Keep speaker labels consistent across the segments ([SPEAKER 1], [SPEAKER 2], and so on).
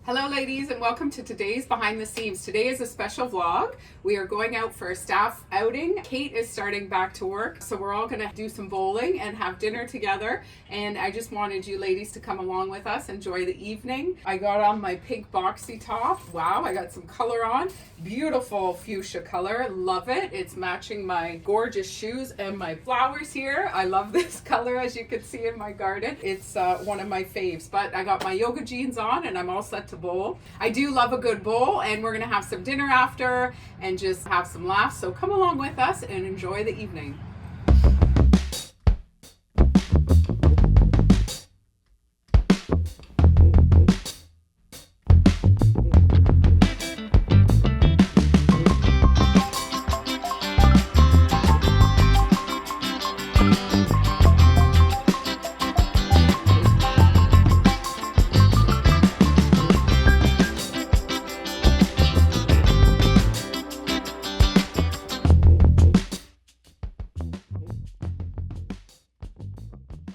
[SPEAKER 1] Hello ladies and welcome to today's Behind the Scenes. Today is a special vlog. We are going out for a staff outing. Cate is starting back to work, so we're all gonna do some bowling and have dinner together. And I just wanted you ladies to come along with us, enjoy the evening. I got on my pink boxy top. Wow, I got some color on. Beautiful fuchsia color, love it. It's matching my gorgeous shoes and my flowers here. I love this color, as you can see in my garden. It's one of my faves, but I got my yoga jeans on and I'm all set to bowl. I do love a good bowl, and we're gonna have some dinner after and just have some laughs. So come along with us and enjoy the evening.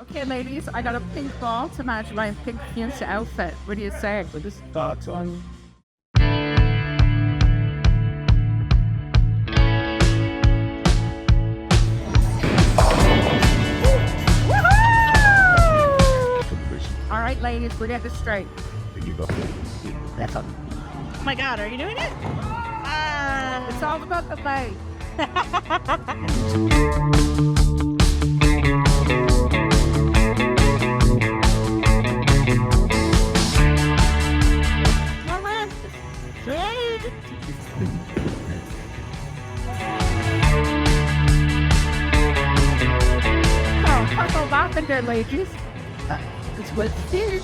[SPEAKER 1] Okay, ladies, I got a pink ball to match my pink fuchsia outfit. What do you say? With this box on. All right, ladies, we get this straight. That's all.
[SPEAKER 2] Oh my God, are you doing it?
[SPEAKER 1] It's all about the light. Lavender, ladies. It's what's here.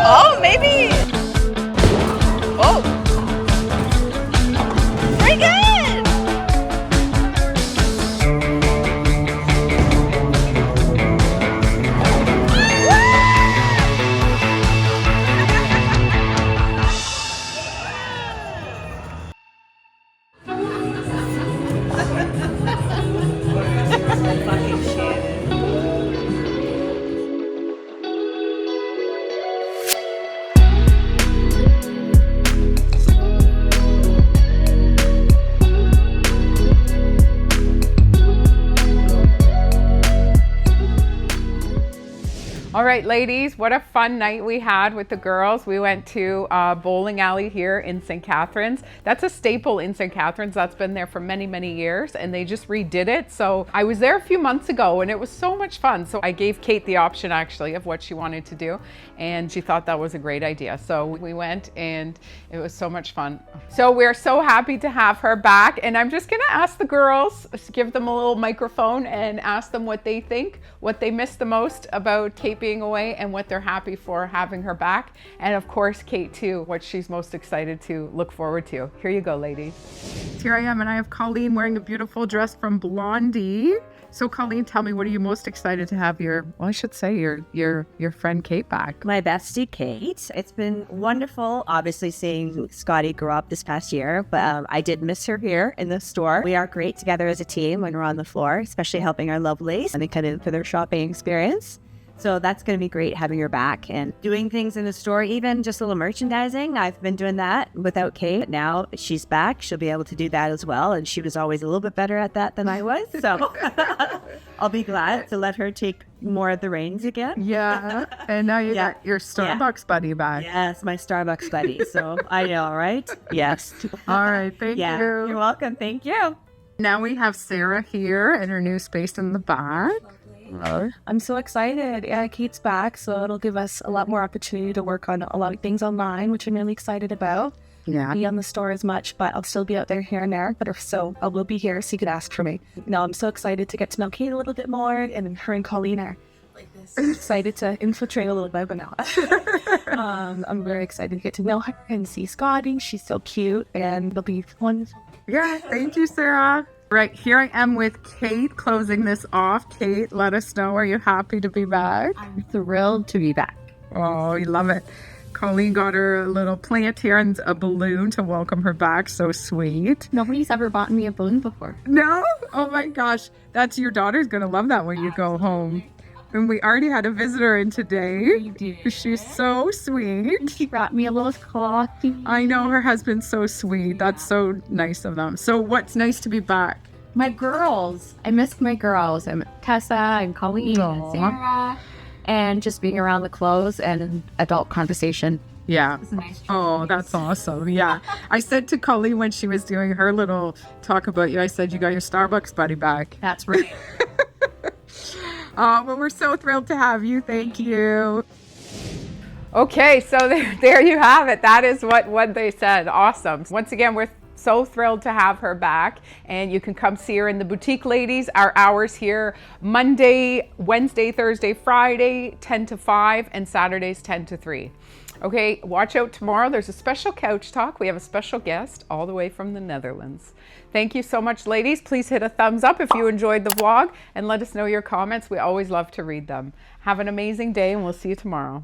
[SPEAKER 2] Oh, maybe. Oh. Very good. Fucking shit.
[SPEAKER 1] All right, ladies, what a fun night we had with the girls. We went to a bowling alley here in St. Catharines. That's a staple in St. Catharines. That's been there for many, many years, and they just redid it. So I was there a few months ago, and it was so much fun. So I gave Cate the option, actually, of what she wanted to do, and she thought that was a great idea. So we went, and it was so much fun. So we're so happy to have her back, and I'm just gonna ask the girls, give them a little microphone and ask them what they think, what they miss the most about Cate being away, and what they're happy for having her back. And of course, Cate too, what she's most excited to look forward to. Here you go, ladies. Here I am, and I have Colleen wearing a beautiful dress from Blondie. So Colleen, tell me, what are you most excited to have your friend Cate back?
[SPEAKER 2] My bestie, Cate. It's been wonderful, obviously, seeing Scotty grow up this past year, but I did miss her here in the store. We are great together as a team when we're on the floor, especially helping our lovelies and they come in for their shopping experience. So that's going to be great having her back and doing things in the store, even just a little merchandising. I've been doing that without Cate. Now she's back. She'll be able to do that as well. And she was always a little bit better at that than I was. So I'll be glad to let her take more of the reins again.
[SPEAKER 1] Yeah. And now you got your Starbucks buddy back.
[SPEAKER 2] Yes, my Starbucks buddy. So I know, right? Yes.
[SPEAKER 1] All right. Thank you.
[SPEAKER 2] You're welcome. Thank you.
[SPEAKER 1] Now we have Sarah here in her new space in the back.
[SPEAKER 3] I'm so excited. Yeah, Cate's back, so it'll give us a lot more opportunity to work on a lot of things online, which I'm really excited about.
[SPEAKER 1] Yeah.
[SPEAKER 3] Be on the store as much, but I'll still be out there here and there. But if so, I will be here, so you can ask for me. No, I'm so excited to get to know Cate a little bit more, and her and Colleen are like this. Excited to infiltrate a little bit, but now I'm very excited to get to know her and see Scotty. She's so cute, and it'll be wonderful.
[SPEAKER 1] Yeah, thank you, Sarah. Right, here I am with Cate closing this off. Cate, let us know, are you happy to be back?
[SPEAKER 3] I'm thrilled to be back.
[SPEAKER 1] Oh, we love it. Colleen got her a little plant here and a balloon to welcome her back. So sweet.
[SPEAKER 3] Nobody's ever bought me a balloon before.
[SPEAKER 1] No? Oh my gosh. That's your daughter's going to love that when you go home. And we already had a visitor in today. She's so sweet.
[SPEAKER 3] She brought me a little coffee.
[SPEAKER 1] I know, her husband's so sweet. That's so nice of them. So what's nice to be back?
[SPEAKER 3] My girls. I missed my girls. I miss Tessa and Colleen and Sarah. And just being around the clothes and adult conversation.
[SPEAKER 1] Yeah. Oh, that's awesome. Yeah. I said to Colleen when she was doing her little talk about you, I said, you got your Starbucks buddy back.
[SPEAKER 3] That's right.
[SPEAKER 1] Well, we're so thrilled to have you. Thank you. Okay, so there you have it. That is what they said. Awesome. Once again, we're so thrilled to have her back, and you can come see her in the boutique, ladies. Our hours here: Monday, Wednesday, Thursday, Friday 10 to 5, and Saturdays 10 to 3. Okay, watch out tomorrow. There's a special couch talk. We have a special guest all the way from the Netherlands. Thank you so much, ladies. Please hit a thumbs up if you enjoyed the vlog, and let us know your comments. We always love to read them. Have an amazing day, and we'll see you tomorrow.